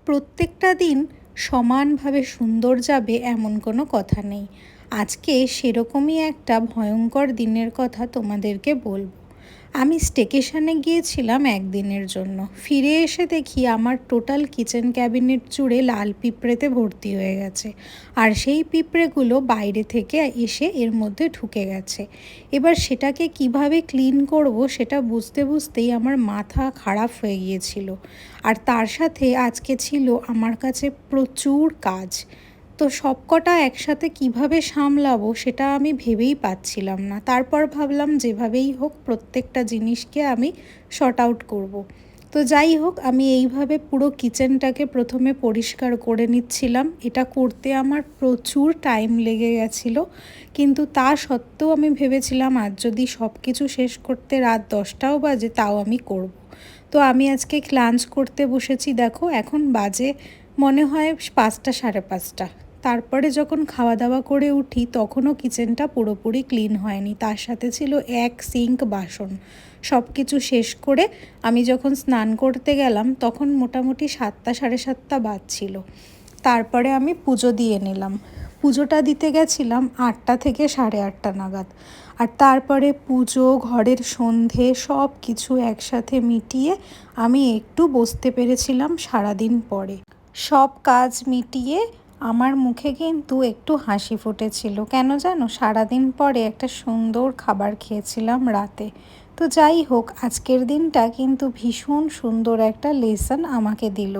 প্রত্যেকটা দিন সমানভাবে সুন্দর যাবে এমন কোনো কথা নেই। আজকে সেরকমই একটা ভয়ঙ্কর দিনের কথা তোমাদেরকে বলবো। আমি স্টেকেশনে গিয়েছিলাম একদিনের জন্য। ফিরে এসে দেখি আমার টোটাল কিচেন ক্যাবিনেট জুড়ে লাল পিঁপড়েতে ভর্তি হয়ে গেছে। আর সেই পিঁপড়েগুলো বাইরে থেকে এসে এর মধ্যে ঢুকে গেছে। এবার সেটাকে কিভাবে ক্লিন করব সেটা বুঝতে বুঝতেই আমার মাথা খারাপ হয়ে গিয়েছিল। আর তার সাথে আজকে ছিল আমার কাছে প্রচুর কাজ। তো সবকটা একসাথে কিভাবে সামলাবো সেটা আমি ভেবেই পাচ্ছিলাম না। তারপর ভাবলাম যেভাবেই হোক প্রত্যেকটা জিনিসকে আমি শর্ট আউট করব। তো যাই হোক, আমি এইভাবে পুরো কিচেনটাকে প্রথমে পরিষ্কার করে নিচ্ছিলাম। এটা করতে আমার প্রচুর টাইম লেগে গেছিলো, কিন্তু তা সত্ত্বেও আমি ভেবেছিলাম আজ যদি সব কিছু শেষ করতে রাত 10টাও বাজে তাও আমি করব। তো আমি আজকে লাঞ্চ করতে বসেছি। দেখো এখন বাজে মনে হয় 5টা, 5:30। তারপরে যখন খাওয়া দাওয়া করে উঠি তখনও কিচেনটা পুরোপুরি ক্লিন হয়নি, তার সাথে ছিল এক সিঙ্ক বাসন। সব কিছু শেষ করে আমি যখন স্নান করতে গেলাম তখন মোটামুটি 7টা, 7:30 বাজছিল। তারপরে আমি পুজো দিয়ে নিলাম। পুজোটা দিতে গেছিলাম 8টা থেকে 8:30 নাগাদ। আর তারপরে পুজো, ঘরের সন্ধে সব কিছু একসাথে মিটিয়ে আমি একটু বসতে পেরেছিলাম সারাদিন পরে। সব কাজ মিটিয়ে আমার মুখে কিন্তু একটু হাসি ফুটেছিল। কেন জানো? সারাদিন পরে একটা সুন্দর খাবার খেয়েছিলাম রাতে। তো যাই হোক, আজকের দিনটা কিন্তু ভীষণ সুন্দর একটা লেসন আমাকে দিল।